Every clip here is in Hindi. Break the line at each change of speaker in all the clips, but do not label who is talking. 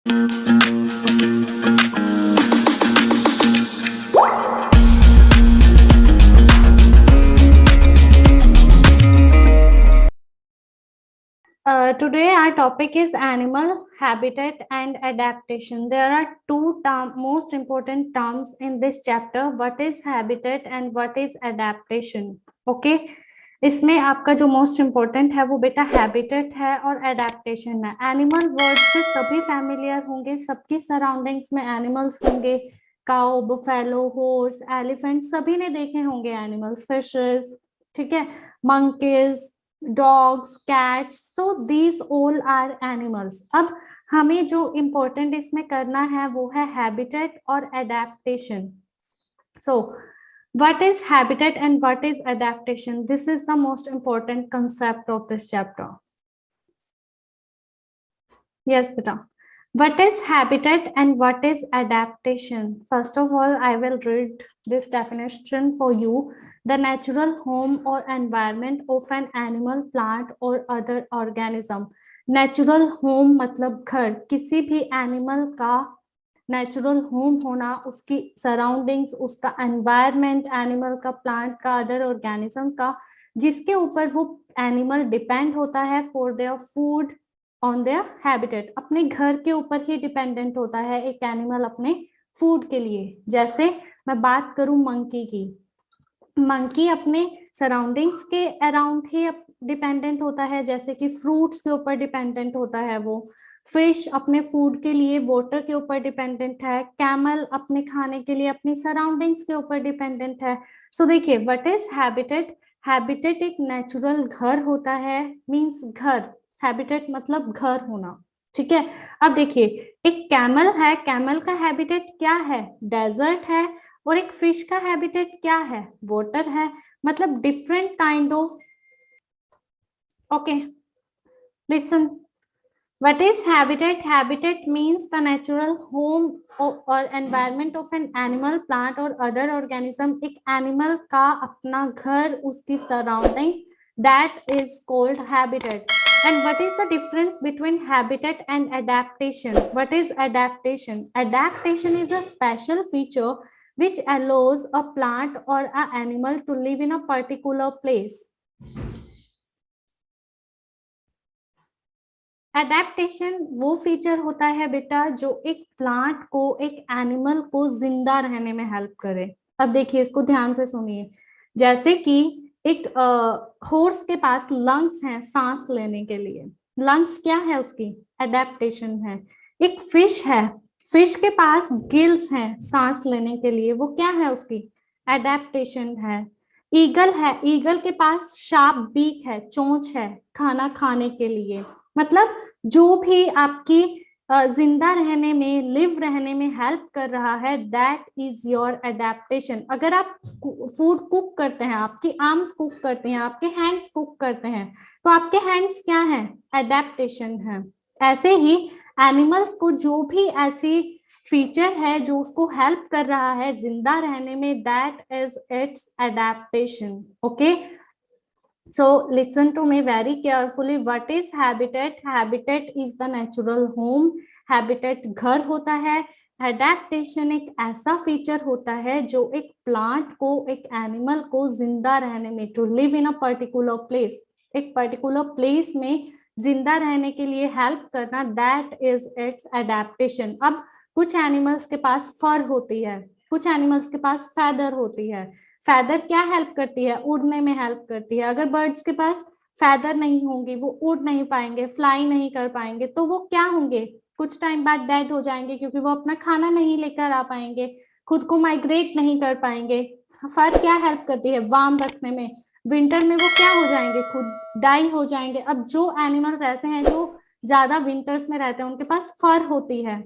Today our topic is animal habitat and adaptation. There are two most important terms in this chapter. What is habitat and what is adaptation? Okay. इसमें आपका जो मोस्ट इम्पोर्टेंट है वो बेटा हैबिटेट है और एडेप्टेशन है. एनिमल वर्ड से सभी फैमिलियर होंगे, सबकी सराउंडिंग्स में एनिमल्स होंगे. काउ, बफेलो, हॉर्स, एलिफेंट सभी ने देखे होंगे एनिमल्स. फिशेस, ठीक है, monkeys, dogs, cats, so these all are animals. अब हमें जो इम्पोर्टेंट इसमें करना है वो है हैबिटेट और adaptation. So what is habitat and what is adaptation? This is the most important concept of this chapter. Yes beta, what is habitat and what is adaptation? First of all, I will read this definition for you. The natural home or environment of an animal, plant or other organism. Natural home मतलब घर. किसी भी एनिमल का नेचुरल होम होना, उसकी सराउंडिंग्स, उसका एनवायरनमेंट, एनिमल का, प्लांट का, अदर ऑर्गेनिज्म का, जिसके ऊपर वो एनिमल डिपेंड होता है for their food, on their habitat. अपने घर के ऊपर ही डिपेंडेंट होता है एक एनिमल अपने फूड के लिए. जैसे मैं बात करूं मंकी की, मंकी अपने सराउंडिंग्स के अराउंड ही डिपेंडेंट होता है, जैसे कि फ्रूट्स के ऊपर डिपेंडेंट होता है वो. फिश अपने फूड के लिए वाटर के ऊपर डिपेंडेंट है. कैमल अपने खाने के लिए अपनी सराउंडिंग्स के ऊपर डिपेंडेंट है. सो देखिए, व्हाट इज हैबिटेट? हैबिटेट एक नेचुरल घर होता है, मींस घर. हैबिटेट मतलब घर होना, ठीक है. अब देखिए, एक कैमल है, कैमल का हैबिटेट क्या है? डेजर्ट है. और एक फिश का हैबिटेट क्या है? वाटर है. मतलब different kind of. Okay, listen. What is habitat? Habitat means the natural home or environment of an animal, plant or other organism. एक animal का अपना घर, उसकी surroundings, that is called habitat. And what is the difference between habitat and adaptation? What is adaptation? Adaptation is a special feature which allows a plant or an animal to live in a particular place. Adaptation वो फीचर होता है बेटा जो एक प्लांट को, एक एनिमल को जिंदा रहने में हेल्प करे. अब देखिए, इसको ध्यान से सुनिए. जैसे कि एक हॉर्स के पास लंग्स हैं सांस लेने के लिए. लंग्स क्या है? उसकी एडेप्टेशन है. एक फिश है, फिश के पास गिल्स हैं सांस लेने के लिए, वो क्या है? उसकी एडेप्टेशन है. ईगल है, ईगल के पास शार्प बीक है, चोंच है खाना खाने के लिए. मतलब जो भी आपकी जिंदा रहने में, लिव रहने में हेल्प कर रहा है, दैट इज योर एडेप्टेशन. अगर आप फूड कुक करते हैं, आपकी आर्म्स कुक करते हैं, आपके हैंड्स कुक करते हैं, तो आपके हैंड्स क्या है? एडेप्टेशन है. ऐसे ही एनिमल्स को जो भी ऐसी फीचर है जो उसको हेल्प कर रहा है जिंदा रहने में, that is it's adaptation. Okay, so listen to me very carefully. What is habitat? Habitat is the natural home. habitat घर होता है. adaptation एक ऐसा फीचर होता है जो एक प्लांट को, एक एनिमल को जिंदा रहने में, to live in a particular place, एक पर्टिकुलर प्लेस में जिंदा रहने के लिए हेल्प करना, दैट इज इट्स एडेप्टेशन. अब कुछ एनिमल्स के पास फर होती है, कुछ एनिमल्स के पास फैदर होती है. फैदर क्या हेल्प करती है? उड़ने में हेल्प करती है. अगर बर्ड्स के पास फैदर नहीं होंगी, वो उड़ नहीं पाएंगे, फ्लाई नहीं कर पाएंगे, तो वो क्या होंगे? कुछ टाइम बाद डेड हो जाएंगे, क्योंकि वो अपना खाना नहीं लेकर आ पाएंगे, खुद को माइग्रेट नहीं कर पाएंगे. फर क्या हेल्प करती है? वार्म रखने में. विंटर में वो क्या हो जाएंगे? खुद डाई हो जाएंगे. अब जो एनिमल्स ऐसे हैं जो ज्यादा विंटर्स में रहते हैं, उनके पास फर होती है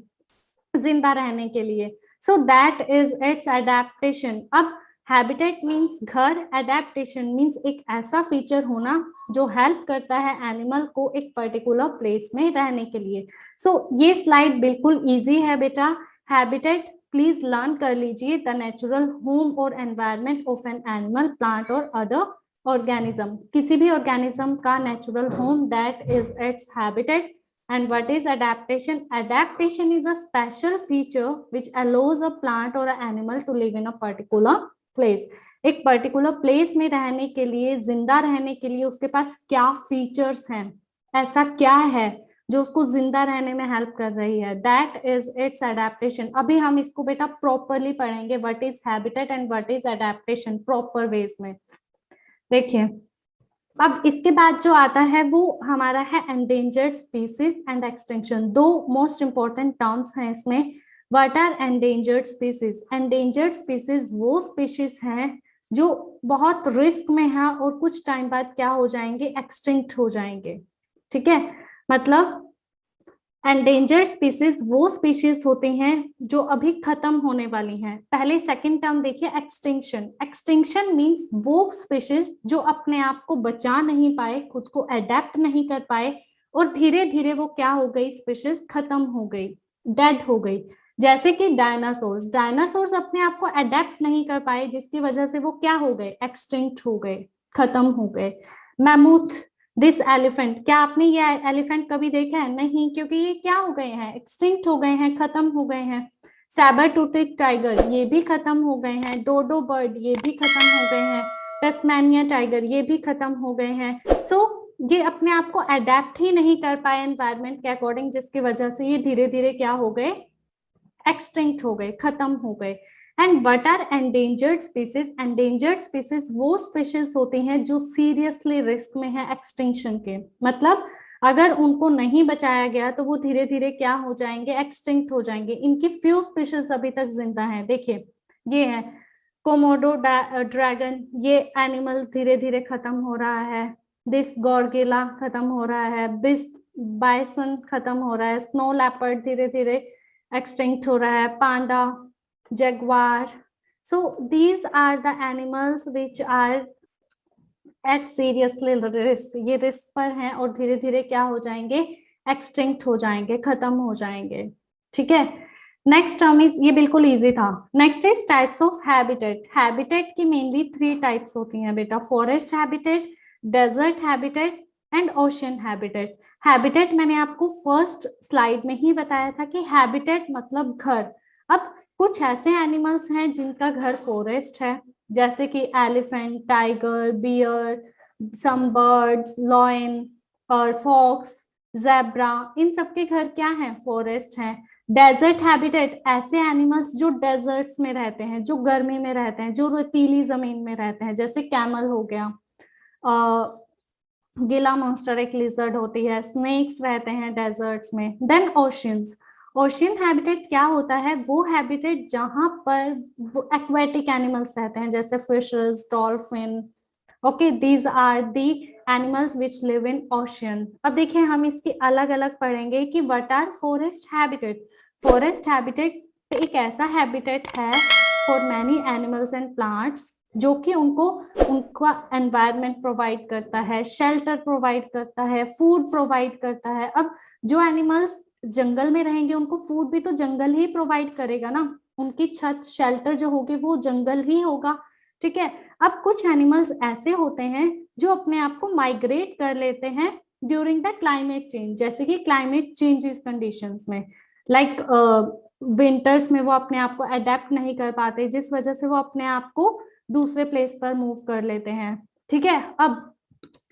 जिंदा रहने के लिए. So that is it's adaptation. अब हैबिटेट मीन्स घर, एडेप्टेशन मीन्स एक ऐसा फीचर होना जो हेल्प करता है एनिमल को एक पर्टिकुलर प्लेस में रहने के लिए. सो ये स्लाइड बिल्कुल इजी है बेटा. हैबिटेट प्लीज लर्न कर लीजिए. द नेचुरल होम और environment of an animal, plant और अदर ऑर्गेनिज्म. किसी भी ऑर्गेनिज्म का natural home, that is its habitat. And what is adaptation? Adaptation is a special feature which allows a plant or an animal to live in a particular place. एक पर्टिकुलर प्लेस में रहने के लिए, जिंदा रहने के लिए उसके पास क्या फीचर्स हैं, ऐसा क्या है जो उसको जिंदा रहने में हेल्प कर रही है, दैट इज इट्स एडेप्टेशन। अभी हम इसको बेटा प्रॉपरली पढ़ेंगे, what is habitat and what is adaptation proper ways में। देखिए अब इसके बाद जो आता है वो हमारा है एंडेंजर्ड स्पीसीज एंड एक्सटिंक्शन। दो मोस्ट इंपॉर्टेंट टर्म्स हैं इसमें। What are endangered species? Endangered species वो स्पीशीज हैं जो बहुत रिस्क में है और कुछ टाइम बाद क्या हो जाएंगे, एक्सटिंक्ट हो जाएंगे। ठीक है, मतलब एंडेंजर्ड स्पीसीज वो स्पीशीज होती हैं जो अभी खत्म होने वाली हैं। पहले सेकंड टर्म देखिए एक्सटिंक्शन। एक्सटिंक्शन मींस वो स्पीशीज जो अपने आप को बचा नहीं पाए, खुद को अडेप्ट नहीं कर पाए और धीरे धीरे वो क्या हो गई, स्पीशीज खत्म हो गई, डेड हो गई। जैसे कि डायनासोर्स, डायनासोर्स अपने आप को अडेप्ट नहीं कर पाए जिसकी वजह से वो क्या हो गए, एक्सटिंक्ट हो गए, खत्म हो गए। मैमूथ, दिस एलिफेंट, क्या आपने ये एलिफेंट कभी देखा है? नहीं, क्योंकि ये क्या हो गए हैं, एक्सटिंक्ट हो गए हैं, खत्म हो गए हैं। सैबर टूथेड टाइगर, ये भी खत्म हो गए हैं। डोडो बर्ड, ये भी खत्म हो गए हैं। टेस्मानिया टाइगर, ये भी खत्म हो गए हैं। सो ये अपने आप को अडेप्ट ही नहीं कर पाए एनवायरमेंट के अकॉर्डिंग, जिसकी वजह से ये धीरे धीरे क्या हो गए, एक्सटिंक्ट हो गए, खत्म हो गए। And what are endangered species? Endangered species वो स्पीशीज होती हैं जो सीरियसली रिस्क में है एक्सटिंक्शन के, मतलब अगर उनको नहीं बचाया गया तो वो धीरे धीरे क्या हो जाएंगे, एक्सटिंक्ट हो जाएंगे। इनकी फ्यू स्पीशीज अभी तक जिंदा हैं। देखिए ये है कोमोडो ड्रैगन, ये एनिमल धीरे धीरे खत्म हो रहा है। दिस गॉर्गिला खत्म हो रहा है। बिस बाइसन खत्म हो रहा है। स्नो लेपर्ड धीरे धीरे एक्सटिंक्ट हो रहा है। पांडा, jaguar, so these are the animals which are at seriously risk, ये रिस्क पर हैं और धीरे धीरे क्या हो जाएंगे, एक्सटिंक्ट हो जाएंगे, खत्म हो जाएंगे। ठीक है, नेक्स्ट टर्म इज, ये बिल्कुल इजी था। Next is types of habitat. Habitat की मेनली 3 टाइप्स होती हैं बेटा, forest habitat, desert habitat and ocean habitat. Habitat मैंने आपको फर्स्ट स्लाइड में ही बताया था कि हैबिटेट मतलब घर। अब कुछ ऐसे एनिमल्स हैं जिनका घर फॉरेस्ट है, जैसे कि elephant, tiger, bear, some birds, lion और फॉक्स, ज़ेब्रा, इन सबके घर क्या हैं, फॉरेस्ट हैं। डेजर्ट हैबिटेट ऐसे एनिमल्स जो डेजर्ट्स में रहते हैं, जो गर्मी में रहते हैं, जो रेतीली जमीन में रहते हैं, जैसे कैमल हो गया, गिला मॉन्स्टर एक लिजर्ड होती है, स्नेक्स रहते हैं डेजर्ट्स में। देन ओशियंस, ओशियन हैबिटेट क्या होता है, वो हैबिटेट जहां पर वो एक्वेटिक एनिमल्स रहते हैं, जैसे fishes, dolphin. Okay, these are the animals which live in ocean. अब देखिए हम इसकी अलग अलग पढ़ेंगे कि what are forest habitat. Forest habitat एक ऐसा हैबिटेट है for many animals and plants जो कि उनको उनका एनवायरनमेंट प्रोवाइड करता है, शेल्टर प्रोवाइड करता है, फूड प्रोवाइड करता है। अब जो एनिमल्स जंगल में रहेंगे उनको फूड भी तो जंगल ही प्रोवाइड करेगा ना, उनकी छत शेल्टर जो होगी वो जंगल ही होगा। ठीक है, अब कुछ एनिमल्स ऐसे होते हैं जो अपने आप को माइग्रेट कर लेते हैं ड्यूरिंग द क्लाइमेट चेंज, जैसे कि क्लाइमेट चेंजेस कंडीशंस में, लाइक विंटर्स में वो अपने आप को अडेप्ट नहीं कर पाते, जिस वजह से वो अपने आप को दूसरे प्लेस पर मूव कर लेते हैं। ठीक है, अब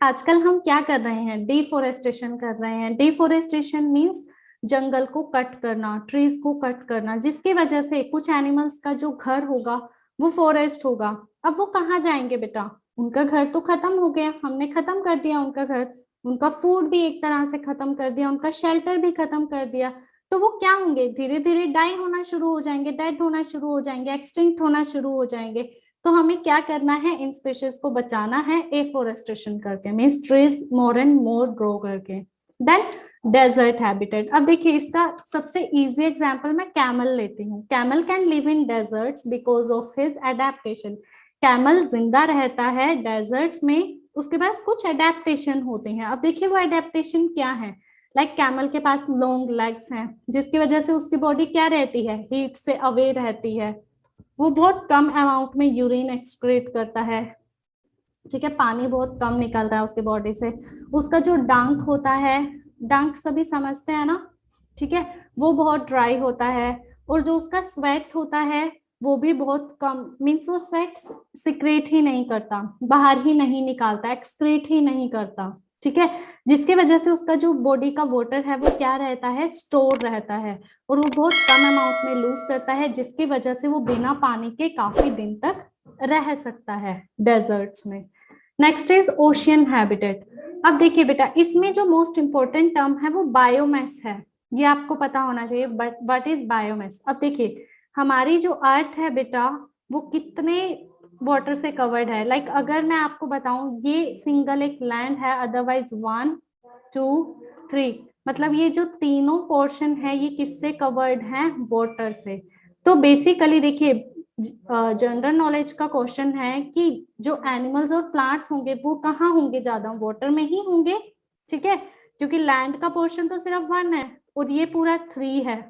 आजकल हम क्या कर रहे हैं, डिफोरेस्टेशन कर रहे हैं। डिफोरेस्टेशन मीन्स जंगल को कट करना, ट्रीज को कट करना, जिसकी वजह से कुछ एनिमल्स का जो घर होगा वो फॉरेस्ट होगा। अब वो कहाँ जाएंगे बेटा, उनका घर तो खत्म हो गया, हमने खत्म कर दिया उनका घर, उनका फूड भी एक तरह से खत्म कर दिया, उनका शेल्टर भी खत्म कर दिया, तो वो क्या होंगे, धीरे धीरे डाई होना शुरू हो जाएंगे, डेड होना शुरू हो जाएंगे, एक्सटिंक्ट होना शुरू हो जाएंगे। तो हमें क्या करना है, इन स्पीशीज को बचाना है एफोरेस्टेशन करके, means trees more and more grow करके। Then desert habitat. अब देखिए इसका सबसे इजी एग्जांपल मैं कैमल लेती हूँ। Camel can live in desserts because of his adaptation. Camel जिंदा रहता है डेजर्ट्स में, उसके पास कुछ एडेप्टेशन होते हैं। अब देखिए वो एडेप्टेशन क्या है, लाइक कैमल के पास लॉन्ग लेग्स हैं, जिसकी वजह से उसकी बॉडी क्या रहती है, हीट से अवे रहती है। वो बहुत कम अमाउंट में यूरिन एक्सक्रीट करता है। ठीक है, पानी बहुत कम निकलता है उसकी बॉडी से। उसका जो डंक होता है डंक सभी समझते हैं ना, ठीक है, वो बहुत ड्राई होता है, और जो उसका स्वेट होता है वो भी बहुत कम, मीन्स वो स्वेट सिक्रेट ही नहीं करता, बाहर ही नहीं निकालता, एक्सक्रीट ही नहीं करता, ठीक है, जिसकी वजह से उसका जो बॉडी का वाटर है वो क्या रहता है, स्टोर रहता है, और वो बहुत कम अमाउंट में लूज करता है, जिसकी वजह से वो बिना पानी के काफी दिन तक रह सकता है डेजर्ट्स में। Next is ocean habitat. अब देखिए बेटा, इसमें जो मोस्ट इंपॉर्टेंट टर्म है वो बायोमास है, ये आपको पता होना चाहिए, बट व्हाट इज बायोमास। अब देखिए, हमारी जो अर्थ है बेटा वो कितने वाटर से कवर्ड है, लाइक अगर मैं आपको बताऊं ये सिंगल एक लैंड है, अदरवाइज 1 2 3, मतलब ये जो तीनों पोर्शन है ये किससे कवर्ड है, वाटर से। तो बेसिकली देखिए, जनरल नॉलेज का क्वेश्चन है कि जो एनिमल्स और प्लांट्स होंगे वो कहाँ होंगे, ज्यादा वाटर में ही होंगे, ठीक है, क्योंकि लैंड का पोर्शन तो सिर्फ 1 है और ये पूरा 3 है,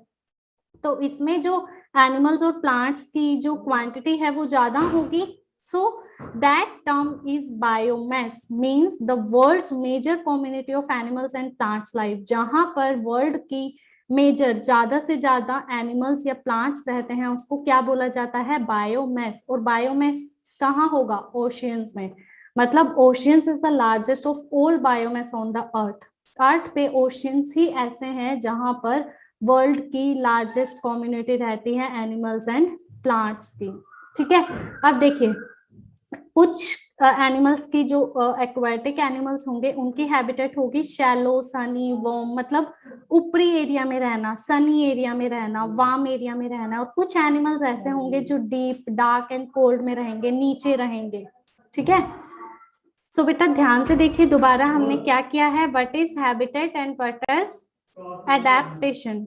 तो इसमें जो एनिमल्स और प्लांट्स की जो क्वांटिटी है वो ज्यादा होगी। So that term is biomass, means the world's major community of animals and plants life, जहां पर वर्ल्ड की मेजर ज्यादा से ज्यादा एनिमल्स या प्लांट्स रहते हैं उसको क्या बोला जाता है, बायोमास। और बायोमास कहाँ होगा, ओशियंस में, मतलब oceans is the largest of all biomass on the earth. Earth पे ओशियंस ही ऐसे हैं जहां पर वर्ल्ड की लार्जेस्ट कम्युनिटी रहती है एनिमल्स एंड प्लांट्स की, ठीक है। अब देखिए, कुछ एनिमल्स की जो एक्वाटिक एनिमल्स होंगे उनकी हैबिटेट होगी शैलो, सनी, वार्म, मतलब ऊपरी एरिया में रहना, सनी एरिया में रहना, वार्म एरिया में रहना, और कुछ एनिमल्स ऐसे होंगे जो डीप, डार्क एंड कोल्ड में रहेंगे, नीचे रहेंगे, ठीक है। सो बेटा ध्यान से देखिए, दोबारा हमने क्या किया है, what is habitat and what is adaptation.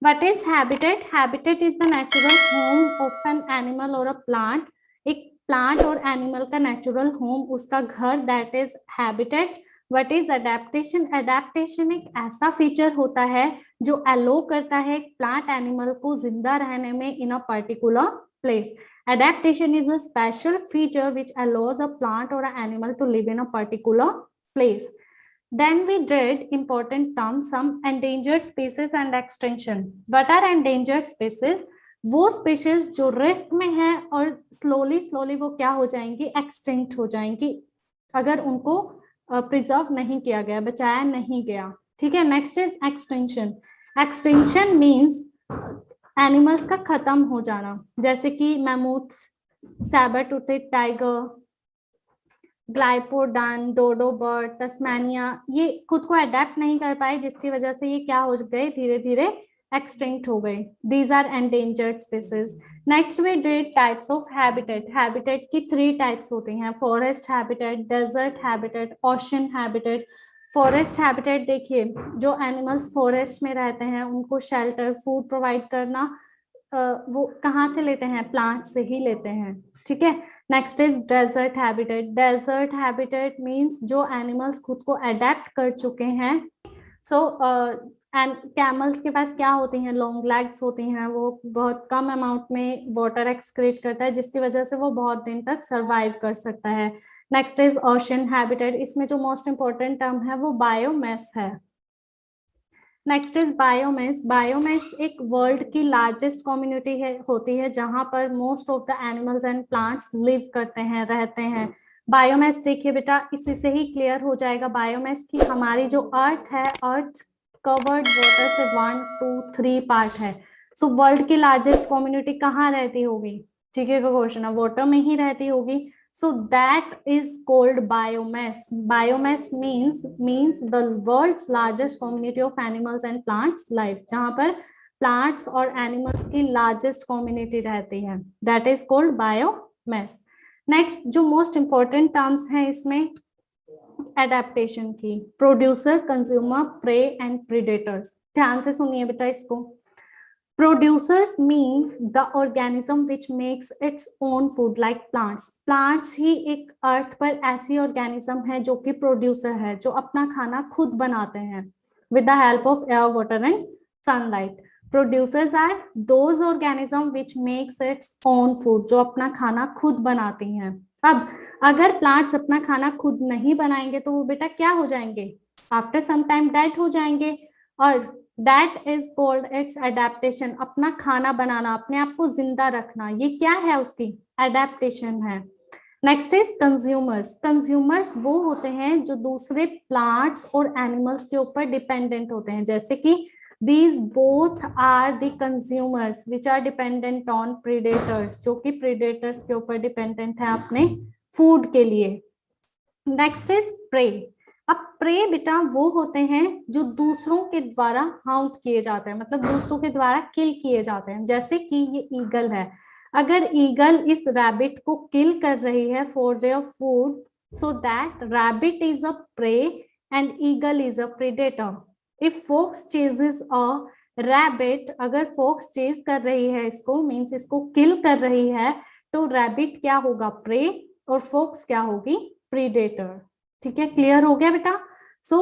What is habitat? Habitat is the natural home of an animal or a plant. एक प्लांट और एनिमल का नेचुरल होम, उसका घर, that is habitat. What is adaptation? Adaptation एक ऐसा फीचर होता है जो अलो करता है प्लांट एनिमल को जिंदा रहने में in a particular place. Adaptation is a special feature which allows a plant or an animal to live in a particular place. Then we did important terms, some endangered species and extinction. What are endangered species? वो स्पीशीज जो रिस्क में है और स्लोली स्लोली वो क्या हो जाएंगी, एक्सटिंक्ट हो जाएंगी अगर उनको प्रिजर्व नहीं किया गया, बचाया नहीं गया, ठीक है। Next is extinction. Extinction means animals का खत्म हो जाना, जैसे कि mammoth, sabre toothed tiger, glyptodon, dodo bird, Tasmania, ये खुद को अडेप्ट नहीं कर पाए, जिसकी वजह से ये क्या हो गए, धीरे धीरे एक्सटिंक्ट हो गए। These are endangered species. Next we did types of habitat. Habitat की 3 टाइप्स होती हैं, forest habitat, desert habitat, ocean habitat. Forest habitat देखिए, जो एनिमल्स फॉरेस्ट में रहते हैं उनको शेल्टर, फूड प्रोवाइड करना, वो कहाँ से लेते हैं, प्लांट से ही लेते हैं, ठीक है। Next is desert habitat. Desert habitat means जो एनिमल्स खुद को अडेप्ट कर चुके हैं। सो एंड कैमल्स के पास क्या होती हैं, लॉन्ग लेग्स होती हैं, वो बहुत कम अमाउंट में वाटर एक्सक्रीट करता है, जिसकी वजह से वो बहुत दिन तक सरवाइव कर सकता है। Next is ocean habitat. इसमें जो मोस्ट इंपॉर्टेंट टर्म है वो बायोमास है। Next is biomass. बायोमास एक वर्ल्ड की लार्जेस्ट कम्युनिटी है, होती है, जहां पर most of the animals and plants live करते हैं, रहते हैं। बायोमास देखिए बेटा, इसी से ही क्लियर हो जाएगा बायोमास की हमारी जो अर्थ है, अर्थ कवर्ड वाटर से 1 2 3 पार्ट है। सो वर्ल्ड की लार्जेस्ट कम्युनिटी कहाँ रहती होगी, ठीक है, क्वेश्चन है, वाटर में ही रहती होगी। So that is called biomass. Biomass means the world's largest community of animals and plants life, जहां पर plants और animals की largest community रहती है, that is called biomass. Next जो most important terms हैं इसमें adaptation की, producer, consumer, prey and predators। ध्यान से सुनिए बेटा इसको। Producers means the organism which makes its own food like plants. Plants ही एक अर्थ पर ऐसी ऑर्गेनिज्म है जो कि प्रोड्यूसर है, जो अपना खाना खुद बनाते हैं with the help of air, water and sunlight. Producers are those organism which makes its own food, जो अपना खाना खुद बनाती हैं। अब अगर प्लांट्स अपना खाना खुद नहीं बनाएंगे तो वो बेटा क्या हो जाएंगे, आफ्टर सम टाइम डेड हो जाएंगे, और that is called its adaptation. अपना खाना बनाना, अपने आप को जिंदा रखना, ये क्या है, उसकी एडेप्टेशन है। Next is consumers. कंज्यूमर्स वो होते हैं जो दूसरे प्लांट्स और एनिमल्स के ऊपर डिपेंडेंट होते हैं, जैसे कि these both are the consumers which are dependent on predators, जो कि predators के ऊपर डिपेंडेंट है अपने फूड के लिए। Next is prey. अब प्रे बेटा वो होते हैं जो दूसरों के द्वारा हाउंट किए जाते हैं, मतलब दूसरों के द्वारा किल किए जाते हैं, जैसे कि ये ईगल है। अगर ईगल इस रैबिट को किल कर रही है for their food, so that rabbit is a prey and eagle is a predator. If fox chases a rabbit, अगर फॉक्स चेज कर रही है इसको, मींस इसको किल कर रही है, तो रैबिट क्या होगा, प्रे, और फॉक्स क्या होगी, प्रीडेटर। ठीक है, क्लियर हो गया बेटा। सो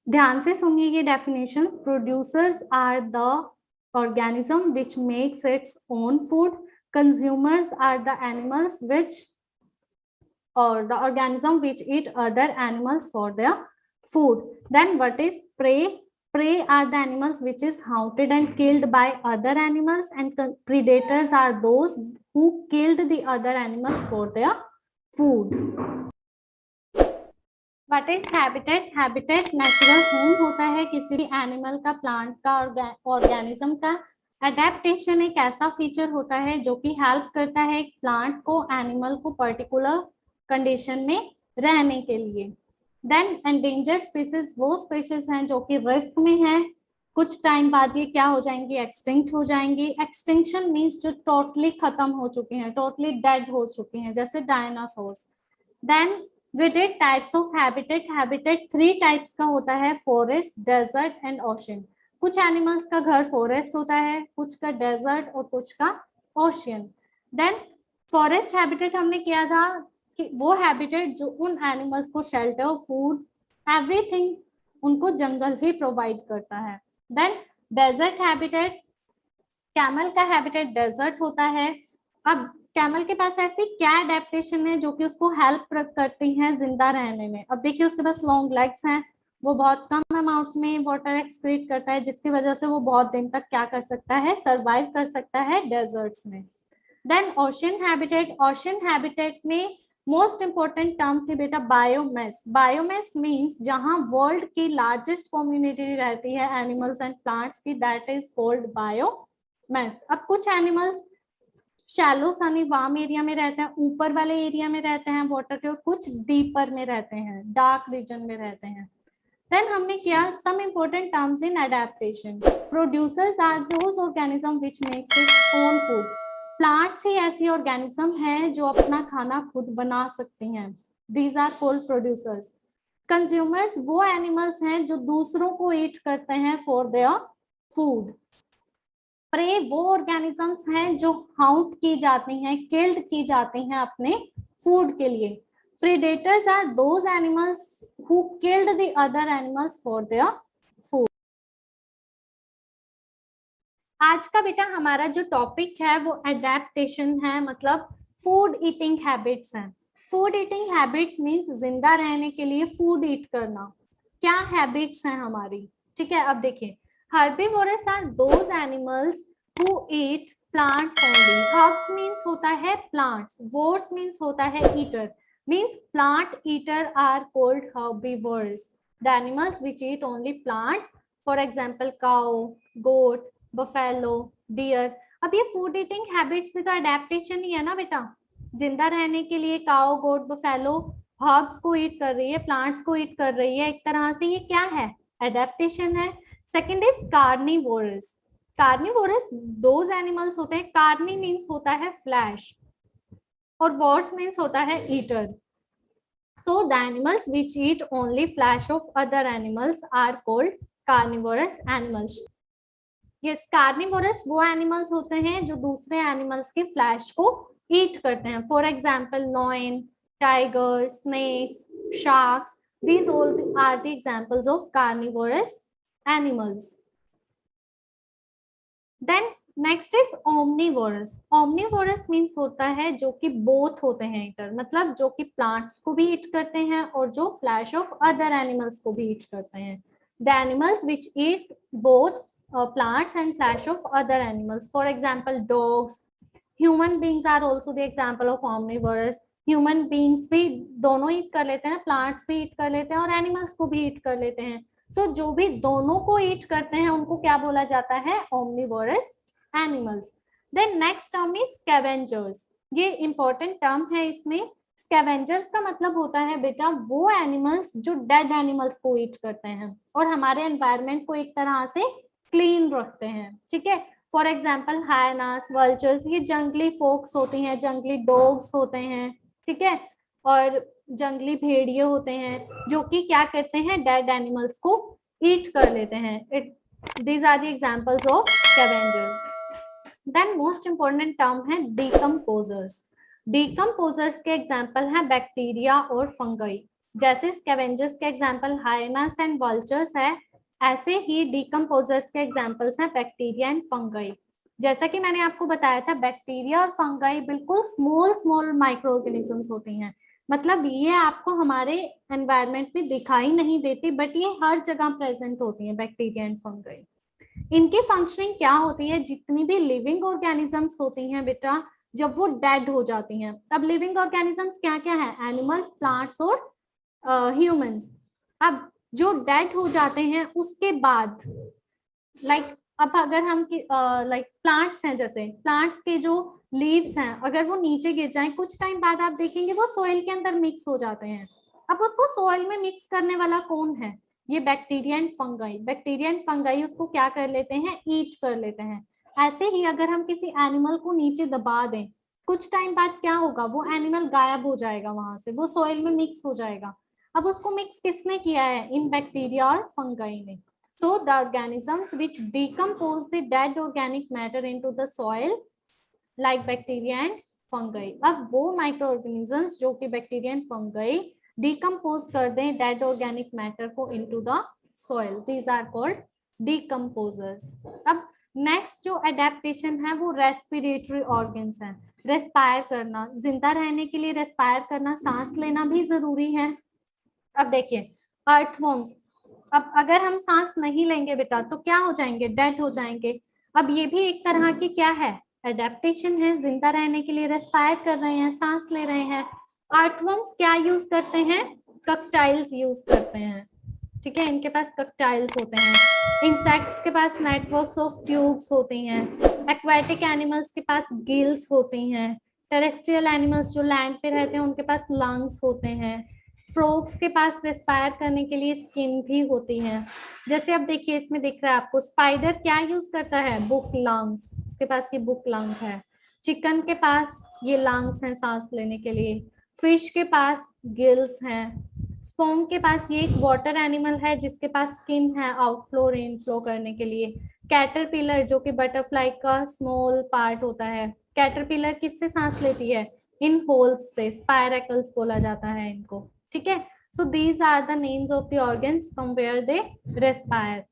ध्यान से सुनिए ये definition. Producers are the organism which makes its own food, consumers are the animals which or the organism which eat other animals for their food. Then what is prey? Prey are the animals which is hunted and killed by other animals, and predators are those who killed the other animals for their food. What is habitat? Habitat natural home होता है किसी भी एनिमल का, प्लांट का, ऑर्गेनिज्म का। एडेप्टेशन एक ऐसा फीचर होता है जो कि हेल्प करता है एक प्लांट को, एनिमल को पर्टिकुलर कंडीशन में रहने के लिए। देन एंडेंजर्ड स्पीसीज वो स्पीसीज हैं जो कि रिस्क में हैं, कुछ टाइम बाद ये क्या हो जाएंगी, एक्सटिंक्ट हो जाएंगी। एक्सटिंक्शन मीन्स जो टोटली खत्म हो चुकी हैं, टोटली डेड हो चुकी हैं, जैसे dinosaurs. Then with it types of habitat. Habitat 3 types का होता है, फॉरेस्ट, डेजर्ट एंड ओशियन। कुछ एनिमल्स का घर फॉरेस्ट होता है, कुछ का डेजर्ट और कुछ का ओशियन। देन फॉरेस्ट हैबिटेट हमने किया था कि वो हैबिटेट जो उन एनिमल्स को शेल्टर, फूड, एवरीथिंग उनको जंगल ही प्रोवाइड करता है। देन डेजर्ट हैबिटेट, कैमल का हैबिटेट डेजर्ट होता है। अब कैमल के पास ऐसी क्या एडेप्टेशन है जो कि उसको हेल्प करती हैं जिंदा रहने में। अब देखिए उसके पास लॉन्ग लेग्स हैं, वो बहुत कम अमाउंट में वाटर एक्सक्रीट करता है, जिसकी वजह से वो बहुत दिन तक क्या कर सकता है, सर्वाइव कर सकता है डेजर्ट्स में। Then ocean habitat. Ocean habitat में मोस्ट इंपोर्टेंट टर्म थी बेटा बायोमेस। बायोमेस मींस जहां वर्ल्ड की लार्जेस्ट कम्युनिटी रहती है एनिमल्स एंड प्लांट्स की, दैट इज कॉल्ड बायोमेस। अब कुछ animals shallow sunny warm area में रहते हैं, ऊपर वाले एरिया में रहते हैं वाटर के, और कुछ डीपर में रहते हैं, डार्क रीजन में रहते हैं। देन हमने किया some important terms in adaptation. Producers are those organism which makes its own food. Plants ही ऐसी ऑर्गेनिज्म है जो अपना खाना खुद बना सकती हैं, these are called producers. Consumers वो एनिमल्स हैं जो दूसरों को ईट करते हैं फॉर देयर फूड। प्रे वो ऑर्गेनिजम्स हैं जो हाउंट की जाती हैं, किल्ड की जाती हैं अपने फूड के लिए। Predators are those animals who killed the other animals for their food. आज का बेटा हमारा जो टॉपिक है वो एडेप्टेशन है, मतलब फूड ईटिंग हैबिट्स हैं। फूड ईटिंग हैबिट्स मींस जिंदा रहने के लिए फूड ईट करना। क्या हैबिट्स हैं हमारी, ठीक है। अब देखिए herbivores are those animals who eat plants only. Herbs means होता है plants, vores means होता है eater, means plant eater are called herbivores. The animals which eat only plants, for example cow, goat, buffalo, deer. अब ये फूड ईटिंग हैबिट्स भी तो अडेप्टेशन ही है ना बेटा। जिंदा रहने के लिए काउ, गोट, बफेलो हर्ब्स को ईट कर रही है, प्लांट्स को ईट कर रही है, एक तरह से ये क्या है, एडेप्टेशन है। Second is carnivorous. Carnivorous those animals होते हैं, कार्नी मीन्स होता है फ्लैश और वोर्स मीन्स होता है eater. So the animals which eat only flesh of other animals are called carnivorous animals. Yes, carnivorous वो एनिमल्स होते हैं जो दूसरे एनिमल्स के फ्लैश को ईट करते हैं। For example lion, tiger, snakes, sharks, these all are the examples of carnivorous animals. Then next is omnivorous. Omnivorous means होता है जो कि बोथ होते हैं ईटर, मतलब जो कि प्लांट्स को भी ईट करते हैं और जो फ्लैश ऑफ अदर एनिमल्स को भी ईट करते हैं। The animals which eat both plants and flesh of other animals, for example dogs, human beings are also the example of omnivorous। Human beings भी दोनों ईट कर लेते हैं, प्लांट्स भी ईट कर लेते हैं और एनिमल्स को भी ईट कर लेते हैं। सो जो भी दोनों को ईट करते हैं उनको क्या बोला जाता है, omnivorous animals. Then next term is scavengers. ये इंपॉर्टेंट टर्म है इसमें। स्कैवेंजर्स का मतलब होता है बेटा वो एनिमल्स जो डेड एनिमल्स को ईट करते हैं और हमारे एनवायरमेंट को एक तरह से क्लीन रखते हैं, ठीक है। फॉर एग्जाम्पल हायनास, वल्चर्स, ये जंगली फोक्स होती हैं, जंगली डॉग्स होते हैं, ठीक है, और जंगली भेड़िए होते हैं जो कि क्या करते हैं, डेड एनिमल्स को ईट कर लेते हैं। These are the examples of scavengers. Then most important term है डीकम्पोजर्स। डीकम्पोजर्स के एग्जांपल हैं बैक्टीरिया और फंगई। जैसे स्कैवेंजर्स के एग्जांपल हायनास एंड वल्चर्स है, ऐसे ही डीकम्पोजर्स के एग्जांपल्स हैं बैक्टीरिया एंड फंगई। जैसा कि मैंने आपको बताया था, बैक्टीरिया और फंगाई बिल्कुल स्मॉल स्मॉल माइक्रो ऑर्गेनिजम्स होती हैं, मतलब ये आपको हमारे एनवायरनमेंट में दिखाई नहीं देती, बट ये हर जगह प्रेजेंट होती हैं बैक्टीरिया एंड फंगाई। इनकी फंक्शनिंग क्या होती है, जितनी भी लिविंग ऑर्गेनिजम्स होती हैं बेटा, जब वो डेड हो जाती हैं, अब लिविंग ऑर्गेनिजम्स क्या क्या है, एनिमल्स, प्लांट्स और ह्यूमंस। अब जो डेड हो जाते हैं उसके बाद लाइक अब अगर हम लाइक प्लांट्स हैं, जैसे प्लांट्स के जो लीव्स हैं अगर वो नीचे गिर जाएं, कुछ टाइम बाद आप देखेंगे वो सोइल के अंदर मिक्स हो जाते हैं। अब उसको सोइल में मिक्स करने वाला कौन है, ये bacteria and fungi. Bacteria and fungi उसको क्या कर लेते हैं, ईट कर लेते हैं। ऐसे ही अगर हम किसी एनिमल को नीचे दबा दें, कुछ टाइम बाद क्या होगा, वो एनिमल गायब हो जाएगा, वहां से वो सोइल में मिक्स हो जाएगा। अब उसको मिक्स किसने किया है, इन बैक्टीरिया और फंगाई ने। So the organisms which decompose the dead organic matter into the soil like bacteria and fungi। अब वो microorganisms जो कि bacteria and fungi decompose कर दें dead organic matter को into the soil, these are called decomposers। अब नेक्स्ट जो एडेप्टेशन है वो रेस्पिरेटरी ऑर्गन्स है। रेस्पायर करना, जिंदा रहने के लिए रेस्पायर करना, सांस लेना भी जरूरी है। अब देखिए अर्थवॉर्म्स, अब अगर हम सांस नहीं लेंगे बेटा तो क्या हो जाएंगे, डेड हो जाएंगे। अब ये भी एक तरह की क्या है, एडेप्टेशन है, जिंदा रहने के लिए रेस्पायर कर रहे हैं, सांस ले रहे हैं। अर्थवर्म्स क्या यूज करते हैं, कक्टाइल्स यूज करते हैं, ठीक है, इनके पास कक्टाइल्स होते हैं। इंसेक्ट्स के पास नेटवर्क्स ऑफ ट्यूब्स होती हैं। एक्वाटिक एनिमल्स के पास गिल्स होती हैं। टेरेस्ट्रियल एनिमल्स जो लैंड पे रहते हैं उनके पास लंग्स होते हैं। फ्रॉग्स के पास रेस्पायर करने के लिए स्किन भी होती है। जैसे अब देखिए इसमें दिख रहा है आपको, स्पाइडर क्या यूज करता है, बुक लंग्स, इसके पास ये बुक लंग है। चिकन के पास ये लंग्स हैं सांस लेने के लिए। फिश के पास गिल्स हैं। स्पोंग के पास ये एक वाटर एनिमल है जिसके पास स्किन है आउटफ्लो रेन फ्लो करने के लिए। कैटरपिलर जो कि बटरफ्लाई का स्मॉल पार्ट होता है, कैटरपिलर किससे सांस लेती है, इन होल्स से, स्पायरेकल्स बोला जाता है इनको, ठीक है। So these are the names of the organs from where they respire.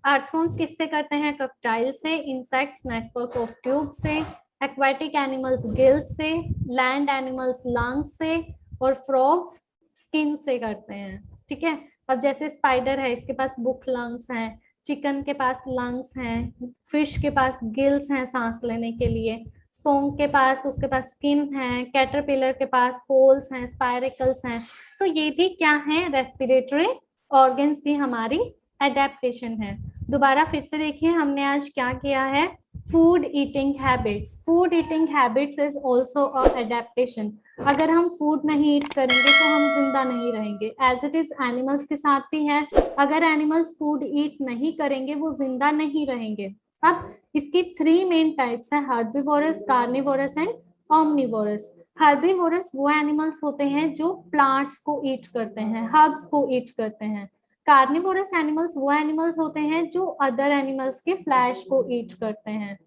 Earthworms किससे करते हैं, कक्टाइल से। इंसेक्ट्स नेटवर्क ऑफ ट्यूब से। एक्वाटिक एनिमल्स गिल्स से। लैंड एनिमल्स लंग्स से। और फ्रॉग्स स्किन से करते हैं, ठीक है। अब जैसे स्पाइडर है, इसके पास बुक लंग्स हैं। चिकन के पास लंग्स हैं। फिश के पास गिल्स हैं सांस लेने के लिए। स्पोंग के पास, उसके पास स्किन है। कैटरपिलर के पास होल्स हैं, स्पायरिकल्स हैं। सो ये भी क्या है, रेस्पिरेटरी ऑर्गन्स भी हमारी एडेप्टेशन है। दोबारा फिर से देखिए हमने आज क्या किया है, food eating habits. Food eating habits is also a adaptation. अगर हम फूड नहीं ईट करेंगे तो हम जिंदा नहीं रहेंगे, एज इट इज एनिमल्स के साथ भी है। अगर एनिमल्स फूड ईट नहीं करेंगे वो जिंदा नहीं रहेंगे। अब इसकी 3 मेन टाइप्स है, herbivorous, carnivorous and omnivorous. Herbivorous वो एनिमल्स होते हैं जो प्लांट्स को ईट करते हैं, हर्ब्स को ईट करते हैं। कार्निवोरस एनिमल्स वो एनिमल्स होते हैं जो अदर एनिमल्स के फ्लैश को ईट करते हैं।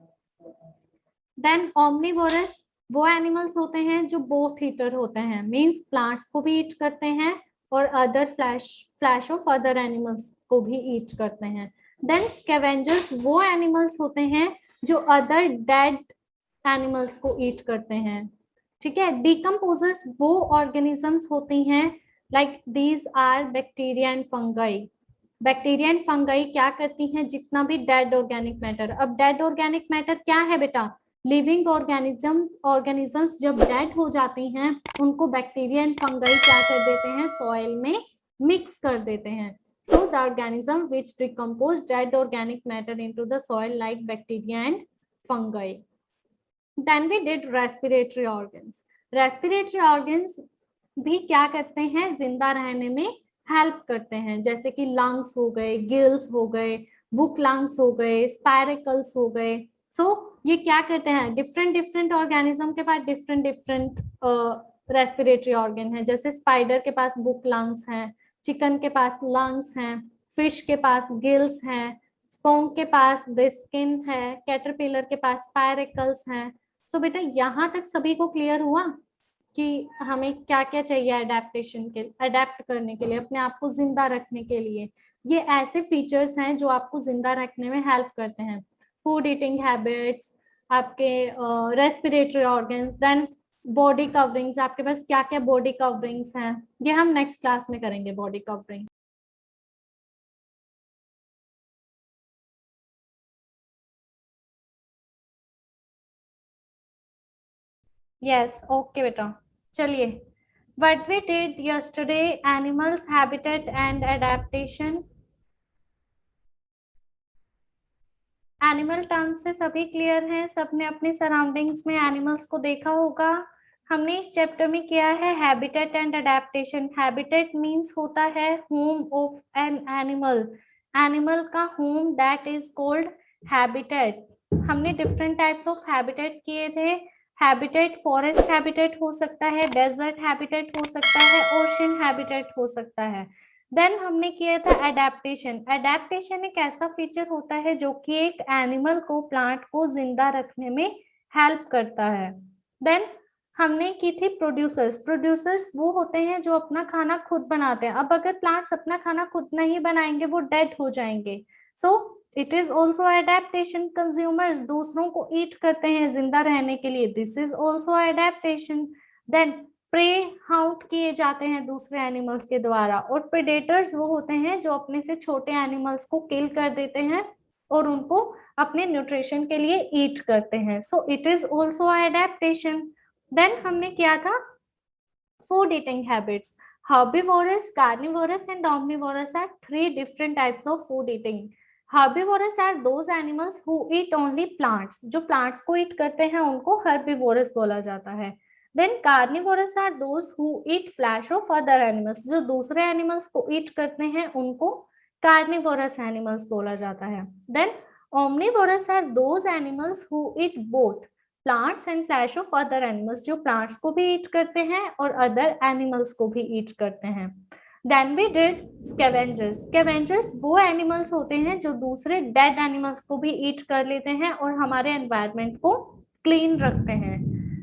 देन ओमनीवोरस वो एनिमल्स होते हैं जो बोथ ईटर होते हैं, मींस प्लांट्स को भी ईट करते हैं और other flash of other animals को भी ईट करते हैं। देन स्कैवेंजर्स वो एनिमल्स होते हैं जो अदर डेड एनिमल्स को ईट करते हैं, ठीक है। डिकम्पोजर्स वो ऑर्गेनिजम्स होती हैं, like these are bacteria and fungi. Bacteria and fungi क्या करती हैं, जितना भी डेड ऑर्गेनिक मैटर, अब डेड ऑर्गेनिक मैटर क्या है बेटा, लिविंग ऑर्गेनिजम्स जब डेड हो जाती हैं उनको बैक्टीरिया एंड फंगाई क्या कर देते हैं, सॉइल में मिक्स कर देते हैं। So the organism which decompose dead organic matter into the soil like bacteria and fungi. Then we did respiratory organs. Respiratory organs भी क्या करते हैं, जिंदा रहने में हेल्प करते हैं, जैसे कि लंग्स हो गए, गिल्स हो गए, बुक लंग्स हो गए, स्पायरिकल्स हो गए। सो ये क्या करते हैं, डिफरेंट डिफरेंट ऑर्गेनिज्म के पास डिफरेंट डिफरेंट रेस्पिरेटरी ऑर्गन है। जैसे स्पाइडर के पास बुक लंग्स हैं, चिकन के पास लंग्स हैं, फिश के पास गिल्स हैं, स्पोंग के पास द स्किन है, कैटरपिलर के पास स्पायरिकल्स हैं। सो बेटा यहाँ तक सभी को क्लियर हुआ कि हमें क्या क्या चाहिए अडेप्टेशन के, अडेप्ट करने के लिए, अपने आप को जिंदा रखने के लिए। ये ऐसे फीचर्स हैं जो आपको जिंदा रखने में हेल्प करते हैं। फूड ईटिंग हैबिट्स, आपके respiratory organs, then body coverings, आपके पास क्या क्या बॉडी कवरिंग्स हैं, ये हम नेक्स्ट क्लास में करेंगे बॉडी कवरिंग। यस ओके बेटा, चलिए। What we did yesterday, animals, habitat and adaptation. Animal terms से सभी क्लियर हैं, सबने अपने सराउंडिंग्स में एनिमल्स को देखा होगा। हमने इस चैप्टर में किया है habitat and adaptation. Habitat means होता है home of an animal, animal का home, that is called habitat. हमने डिफरेंट टाइप्स ऑफ हैबिटेट किए थे। हैबिटेट फॉरेस्ट हैबिटेट हो सकता है, डेजर्ट हैबिटेट हो सकता है, ओशन हैबिटेट हो सकता है। देन हमने किया था एडेप्टेशन। एडेप्टेशन एक ऐसा फीचर होता है जो कि एक एनिमल को, प्लांट को जिंदा रखने में हेल्प करता है। देन हमने की थी प्रोड्यूसर्स। प्रोड्यूसर्स वो होते हैं जो अपना खाना खुद बनाते हैं। अब अगर प्लांट्स अपना खाना खुद नहीं बनाएंगे वो डेड हो जाएंगे। So it is also adaptation. Consumers दूसरों को ईट करते हैं जिंदा रहने के लिए, this is also adaptation. Then prey haunt किए जाते हैं दूसरे एनिमल्स के द्वारा, और प्रेडेटर्स वो होते हैं जो अपने से छोटे एनिमल्स को किल कर देते हैं और उनको अपने न्यूट्रिशन के लिए ईट करते हैं। So it is also adaptation. Then हमने किया था food eating habits. Herbivorous, carnivorous and omnivorous are three different types of food eating. Herbivorous are those animals who eat only plants. जो plants को eat करते हैं उनको herbivorous बोला जाता है। Then carnivorous are those who eat flesh of other animals. जो दूसरे animals को eat करते हैं उनको carnivorous animals बोला जाता है। Then omnivorous are those animals who eat both plants and flash of other animals, जो प्लांट्स को भी ईट करते हैं और अदर एनिमल्स को भी ईट करते हैं। Then we did scavengers. Scavengers वो एनिमल्स होते हैं जो दूसरे डेड एनिमल्स को भी ईट कर लेते हैं और हमारे एनवायरनमेंट को क्लीन रखते हैं।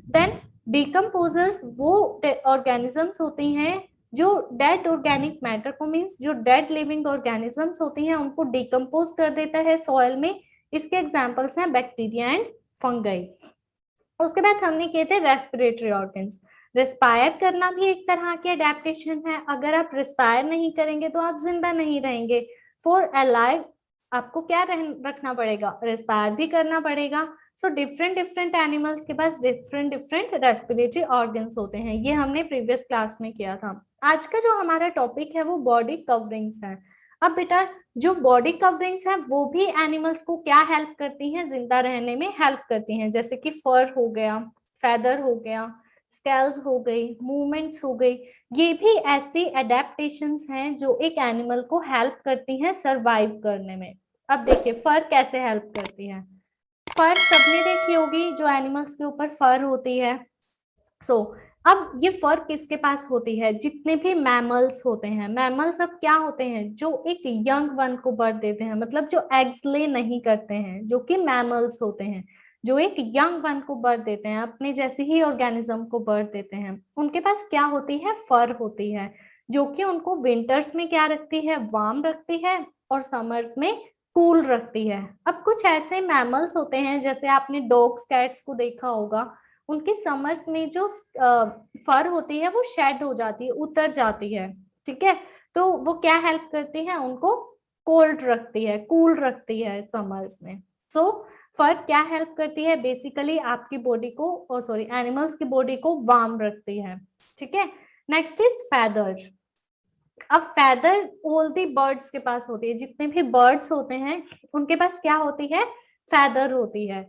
देन डिकम्पोजर्स वो ऑर्गेनिजम्स होती हैं जो डेड ऑर्गेनिक मैटर को, मीन्स जो डेड लिविंग ऑर्गेनिजम्स होती हैं उनको डिकम्पोज कर देता है सॉइल में। इसके एग्जाम्पल्स हैं बैक्टीरिया एंड फंगाई। उसके बाद हमने किए थे रेस्पिरेटरी ऑर्गन्स। रिस्पायर करना भी एक तरह की अडेप्टेशन है। अगर आप रिस्पायर नहीं करेंगे तो आप जिंदा नहीं रहेंगे। फॉर अलाइव आपको क्या रखना पड़ेगा, रिस्पायर भी करना पड़ेगा। सो डिफरेंट डिफरेंट एनिमल्स के पास डिफरेंट डिफरेंट रेस्पिरेटरी ऑर्गन्स होते हैं। ये हमने प्रीवियस क्लास में किया था। आज का जो हमारा टॉपिक है वो बॉडी कवरिंग्स है। अब बेटा जो बॉडी कवरिंग्स हैं वो भी एनिमल्स को क्या हेल्प करती हैं, जिंदा रहने में हेल्प करती हैं। जैसे कि फर हो गया, फेदर हो गया, स्केल्स हो गई, मूवमेंट्स हो गई, ये भी ऐसी एडेप्टेशंस हैं जो एक एनिमल को हेल्प करती हैं सरवाइव करने में। अब देखिए फर कैसे हेल्प करती है। फर सबने देखी होगी, जो एनिमल्स के ऊपर फर होती है। सो अब ये फर किसके पास होती है, जितने भी मैमल्स होते हैं। मैमल्स अब क्या होते हैं, जो एक यंग वन को बर्थ देते हैं, मतलब जो एग्स ले नहीं करते हैं, जो कि मैमल्स होते हैं, जो एक यंग वन को बर्थ देते हैं, अपने जैसे ही ऑर्गेनिज्म को बर्थ देते हैं। उनके पास क्या होती है, फर होती है, जो कि उनको विंटर्स में क्या रखती है, वार्म रखती है, और समर्स में कूल रखती है। अब कुछ ऐसे मैमल्स होते हैं, जैसे आपने डॉग्स कैट्स को देखा होगा, उनके समर्स में जो फर होती है वो शेड हो जाती है, उतर जाती है, ठीक है। तो वो क्या हेल्प करती है, उनको कोल्ड रखती है, कूल रखती है समर्स में। सो फर क्या हेल्प करती है, बेसिकली आपकी बॉडी को, सॉरी एनिमल्स की बॉडी को वार्म रखती है, ठीक है। Next is feather. अब फैदर ऑल दी बर्ड्स के पास होती है, जितने भी बर्ड्स होते हैं उनके पास क्या होती है, फैदर होती है।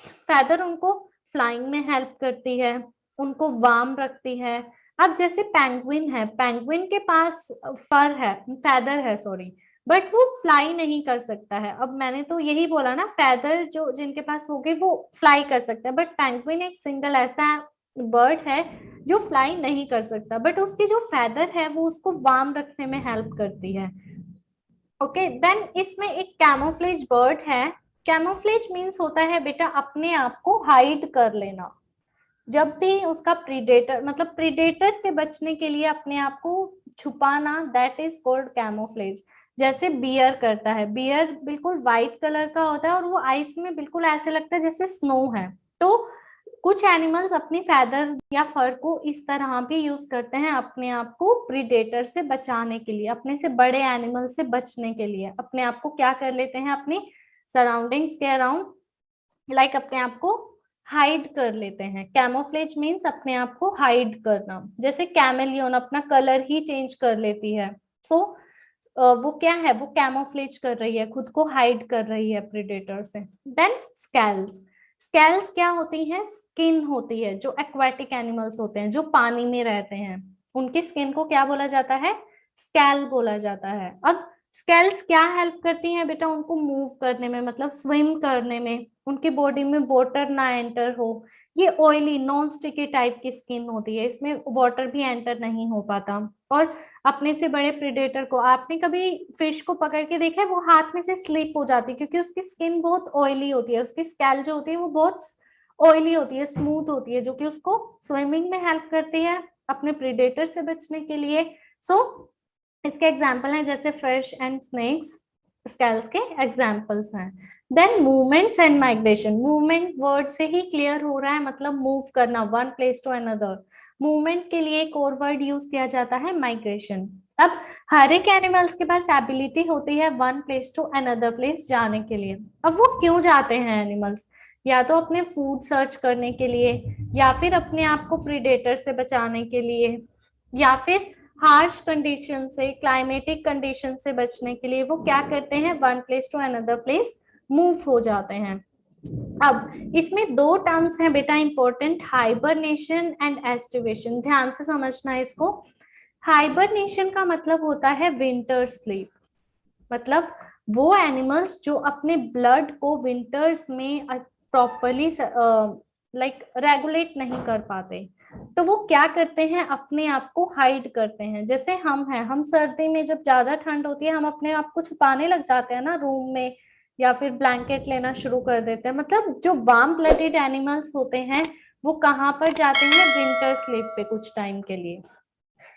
फैदर उनको फ्लाइंग में हेल्प करती है, उनको वार्म रखती है। अब जैसे पेंगुइन है, पेंगुइन के पास फर है, फैदर है सॉरी, बट वो फ्लाई नहीं कर सकता है। अब मैंने तो यही बोला ना, फैदर जो जिनके पास होगी वो फ्लाई कर सकता है, बट पेंगुइन एक सिंगल ऐसा बर्ड है जो फ्लाई नहीं कर सकता, बट उसकी जो फैदर है वो उसको वार्म रखने में हेल्प करती है। ओके, देन इसमें एक कैमोफ्लेज वर्ड है। कैमोफ्लेज मीन्स होता है बेटा अपने आप को हाइड कर लेना। जब भी उसका प्रीडेटर, मतलब प्रीडेटर से बचने के लिए अपने आप को छुपाना, दैट इज कॉल्ड कैमोफ्लेज। जैसे बियर करता है, बियर बिल्कुल व्हाइट कलर का होता है और वो आइस में बिल्कुल ऐसे लगता है जैसे स्नो है। तो कुछ एनिमल्स अपनी फैदर या फर को इस तरह भी यूज करते हैं अपने आप को प्रीडेटर से बचाने के लिए, अपने से बड़े एनिमल से बचने के लिए अपने आप को क्या कर लेते हैं, अपनी सराउंडिंग्स के अराउंड लाइक अपने आप को हाइड कर लेते हैं। कैमोफ्लेज मीन्स अपने आप को हाइड करना, जैसे कैमेलियन अपना कलर ही चेंज कर लेती है। सो वो क्या है, वो कैमोफ्लेज कर रही है, खुद को हाइड कर रही है प्रेडेटर से। देन स्कैल्स। स्कैल्स क्या होती हैं, स्किन होती है। जो एक्वाटिक एनिमल्स होते हैं, जो पानी में रहते हैं, उनकी स्किन को क्या बोला जाता है, स्कैल बोला जाता है। अब स्केल्स क्या हेल्प करती हैं बेटा, उनको मूव करने में, मतलब स्विम करने में, उनकी बॉडी में वाटर ना एंटर हो। ये ऑयली नॉन स्टिकी टाइप की स्किन होती है, इसमें वाटर भी एंटर नहीं हो पाता। और अपने से बड़े प्रेडेटर को, आपने कभी फिश को पकड़ के देखा है, वो हाथ में से स्लिप हो जाती है क्योंकि उसकी स्किन बहुत ऑयली होती है, उसकी स्कैल जो होती है वो बहुत ऑयली होती है, स्मूथ होती है, जो कि उसको स्विमिंग में हेल्प करती है अपने प्रेडेटर से बचने के लिए। सो इसके एग्जाम्पल हैं जैसे फिश एंड स्नेक्स, स्केल्स के एग्जाम्पल्स हैं। Then movements and migration. Movement word से ही क्लियर हो रहा है, मतलब मूव करना, one place to another. Movement के लिए एक और वर्ड यूज किया जाता है, माइग्रेशन। अब हर एक एनिमल्स के पास एबिलिटी होती है one place to another place जाने के लिए। अब वो क्यों जाते हैं एनिमल्स, या तो अपने फूड सर्च करने के लिए, या फिर अपने आप को प्रीडेटर से बचाने के लिए, या फिर हार्श कंडीशन से, क्लाइमेटिक कंडीशन से बचने के लिए वो क्या करते हैं, one place to another place move हो जाते हैं। अब इसमें दो टर्म्स हैं बेटा इंपॉर्टेंट, हाइबरनेशन एंड एस्टिवेशन। ध्यान से समझना है इसको। हाइबरनेशन का मतलब होता है विंटर स्लीप, मतलब वो एनिमल्स जो अपने ब्लड को विंटर्स में प्रॉपरली लाइक रेगुलेट नहीं कर पाते, तो वो क्या करते हैं, अपने आप को हाइड करते हैं। जैसे हम हैं, हम सर्दी में जब ज्यादा ठंड होती है हम अपने आप को छुपाने लग जाते हैं ना रूम में, या फिर ब्लैंकेट लेना शुरू कर देते हैं। मतलब जो वार्म ब्लडेड एनिमल्स होते हैं वो कहाँ पर जाते हैं, विंटर स्लीप पे कुछ टाइम के लिए।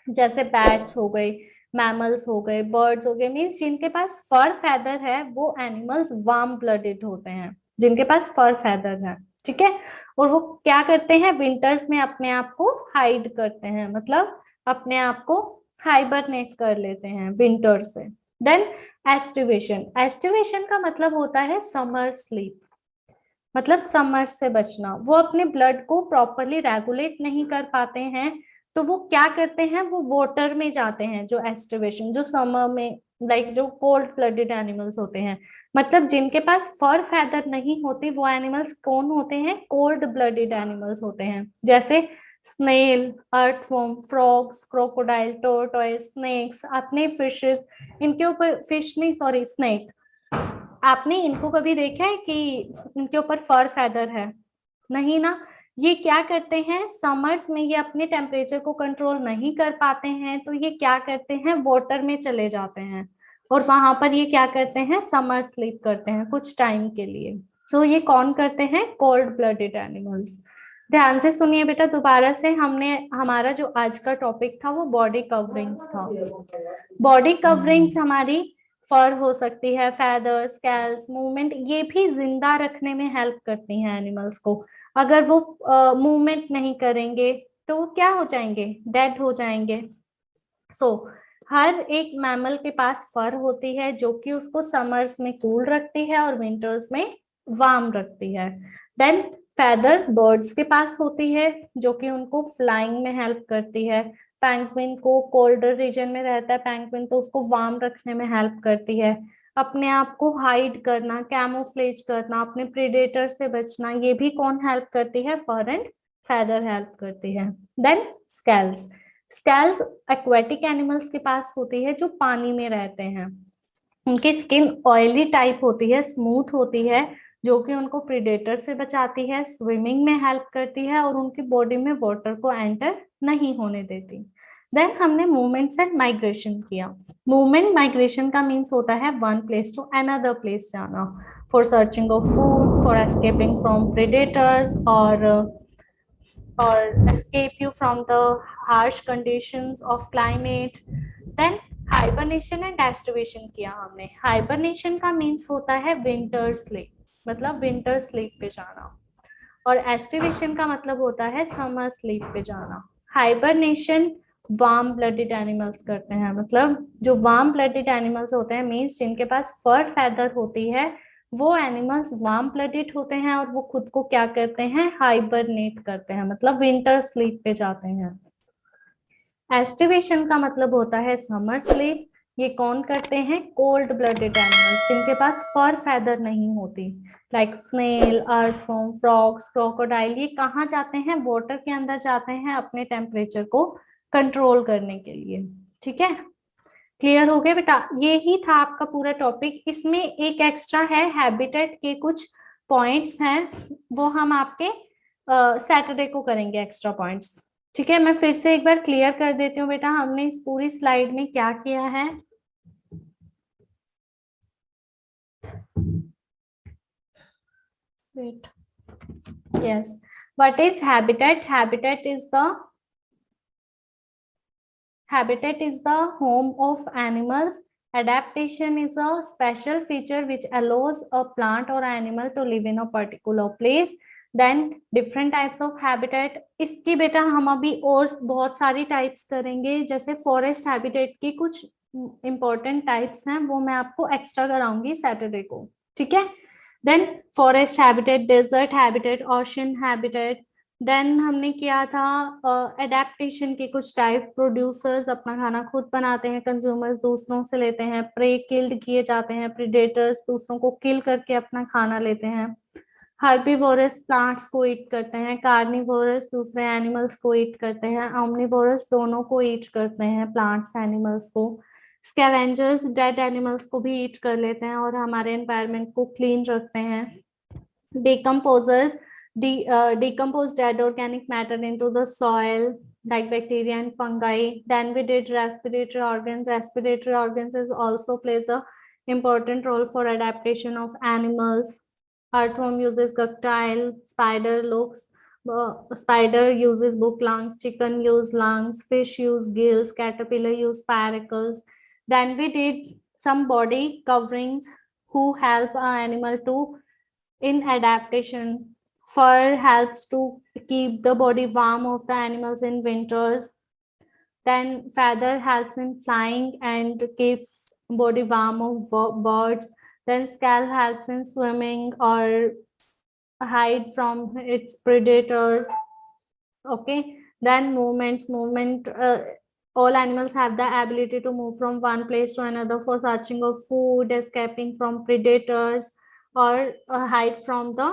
जैसे बैट्स हो गए, मैमल्स हो गए, बर्ड्स हो गए, मीन्स जिनके पास फर फैदर है वो एनिमल्स वार्म ब्लडेड होते हैं, जिनके पास फर फैदर है, ठीक है। और वो क्या करते हैं, विंटर्स में अपने आप को हाइड करते हैं, मतलब अपने आप को हाइबरनेट कर लेते हैं विंटर्स से। Then aestivation. एस्टिवेशन का मतलब होता है समर स्लीप, मतलब समर से बचना। वो अपने ब्लड को प्रॉपरली रेगुलेट नहीं कर पाते हैं, तो वो क्या करते हैं, वो वाटर में जाते हैं। जो एस्टिवेशन, जो समर में लाइक जो कोल्ड ब्लडेड एनिमल्स होते हैं, मतलब जिनके पास फर फैदर नहीं होती, वो एनिमल्स कौन होते हैं, कोल्ड ब्लडेड एनिमल्स होते हैं। जैसे snail, earthworm, frogs, crocodile, tortoise, snakes, आपने फिशेस, इनके ऊपर फिश नहीं सॉरी स्नेक, आपने इनको कभी देखा है कि इनके ऊपर फर फैदर है, नहीं ना। ये क्या करते हैं, समर्स में ये अपने टेम्परेचर को कंट्रोल नहीं कर पाते हैं, तो ये क्या करते हैं, वाटर में चले जाते हैं और वहां पर ये क्या करते हैं, समर स्लीप करते हैं कुछ टाइम के लिए। सो ये कौन करते हैं, कोल्ड ब्लडेड एनिमल्स। ध्यान से सुनिए बेटा दोबारा से, हमने हमारा जो आज का टॉपिक था वो बॉडी कवरिंग्स था। बॉडी कवरिंग्स हमारी फर हो सकती है, फेदर, स्कैल्स, मूवमेंट, ये भी जिंदा रखने में हेल्प करती हैं एनिमल्स को। अगर वो मूवमेंट नहीं करेंगे तो वो क्या हो जाएंगे, डेड हो जाएंगे। सो हर एक मैमल के पास फर होती है जो कि उसको समर्स में कूल रखती है और विंटर्स में वार्म रखती है। देन फेदर बर्ड्स के पास होती है जो कि उनको फ्लाइंग में हेल्प करती है। पेंगुइन को कोल्डर रीजन में रहता है पेंगुइन, तो उसको वार्म रखने में हेल्प करती है। अपने आप को हाइड करना, कैमोफ्लेज करना, अपने प्रेडेटर से बचना, ये भी कौन हेल्प करती है, फर एंड फेदर हेल्प करती है। देन स्कैल्स, स्कैल्स एक्वेटिक एनिमल्स के पास होती है जो पानी में रहते हैं। उनकी स्किन ऑयली टाइप होती है, स्मूथ होती है, जो कि उनको प्रीडेटर से बचाती है, स्विमिंग में हेल्प करती है और उनकी बॉडी में वाटर को एंटर नहीं होने देती। देन हमने मूवमेंट्स एंड माइग्रेशन किया। मूवमेंट माइग्रेशन का मीन्स होता है one place to another place जाना, for searching of food, for escaping from predators or escape you from the harsh conditions of climate. Then hibernation and aestivation किया हमने। हाइबरनेशन का मीन्स होता है विंटर स्लीप, मतलब विंटर स्लीप पे जाना, और एस्टिवेशन का मतलब होता है समर स्लीप पे जाना। हाइबरनेशन वार्म ब्लडेड एनिमल्स करते हैं, मतलब जो वार्म ब्लडेड एनिमल्स होते हैं मीन्स जिनके पास फर फेदर होती है, वो एनिमल्स वार्म ब्लडेड होते हैं और वो खुद को क्या करते हैं, हाइबरनेट करते हैं, मतलब विंटर स्लीप पे जाते हैं। एस्टिवेशन का मतलब होता है समर स्लीप। ये कौन करते हैं, कोल्ड ब्लडेड एनिमल्स जिनके पास फर फेदर नहीं होती, like snail, earthworm, frogs, crocodile. ये कहाँ जाते हैं, वाटर के अंदर जाते हैं अपने टेम्परेचर को कंट्रोल करने के लिए। ठीक है, क्लियर हो गया बेटा, ये ही था आपका पूरा टॉपिक। इसमें एक एक्स्ट्रा है, हैबिटेट के कुछ पॉइंट्स हैं, वो हम आपके सैटरडे को करेंगे एक्स्ट्रा पॉइंट्स। ठीक है, मैं फिर से एक बार क्लियर कर देती हूँ बेटा, हमने इस पूरी स्लाइड में क्या किया है। Wait. Yes. What is habitat? Habitat is the home of animals. Adaptation is a special feature which allows a plant or animal to live in a particular place. Then different types of habitat. इसकी बेटा हम अभी और बहुत सारी टाइप्स करेंगे, जैसे फॉरेस्ट हैबिटेट की कुछ इंपॉर्टेंट टाइप्स हैं, वो मैं आपको एक्स्ट्रा कराऊंगी सैटरडे को। ठीक है, then forest habitat, desert habitat, ocean habitat. Then हमने किया था एडेप्टेशन के कुछ टाइप। प्रोड्यूसर्स अपना खाना खुद बनाते हैं, कंज्यूमर्स दूसरों से लेते हैं, प्रे किल्ड किए जाते हैं, प्रीडेटर्स दूसरों को किल करके अपना खाना लेते हैं। हर्बीवोरस प्लांट्स को ईट करते हैं, कार्निवोरस दूसरे एनिमल्स को ईट करते हैं, ओमनिवोरस दोनों को ईट करते हैं, प्लांट्स एनिमल्स को। स्कैवेंजर्स डेड एनिमल्स को भी ईट कर लेते हैं और हमारे एनवायरनमेंट को क्लीन रखते हैं। Decomposers decompose dead organic matter into the soil, like bacteria and fungi. Then we did respiratory organs. Respiratory organs is also plays a important role for adaptation of animals. Earthworm uses ductile, spider uses book lungs, chicken use lungs, fish use gills, caterpillar use spiracles. Then we did some body coverings who help an animal to in adaptation. Fur helps to keep the body warm of the animals in winters. Then feather helps in flying and keeps body warm of birds. Then scale helps in swimming or hide from its predators. Okay, then movement, all animals have the ability to move from one place to another for searching of food, escaping from predators, or hide from the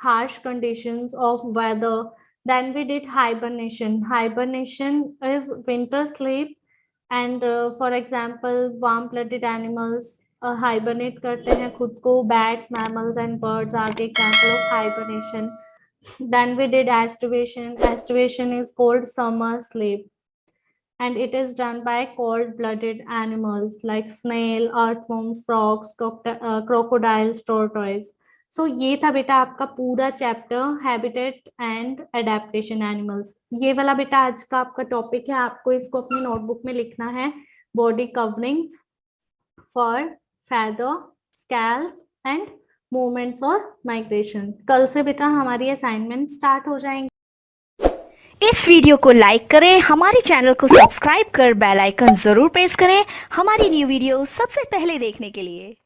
harsh conditions of weather. Then we did hibernation. Hibernation is winter sleep, and for example warm-blooded animals hibernate करते हैं खुद को. Bats, mammals and birds are the example of hibernation. Then we did aestivation. Aestivation is called summer sleep, and it is done by cold-blooded animals like snail, earthworms, frogs, crocodiles, tortoise. So ये था बेटा आपका पूरा chapter habitat and adaptation animals. ये वाला बेटा आज का आपका टॉपिक है, आपको इसको अपनी नोटबुक में लिखना है। Body coverings for feather, scalp and movements और migration। कल से बेटा हमारी असाइनमेंट स्टार्ट हो जाएंगे।
इस वीडियो को लाइक करें, हमारे चैनल को सब्सक्राइब कर बेल आइकन जरूर प्रेस करें हमारी न्यू वीडियो सबसे पहले देखने के लिए।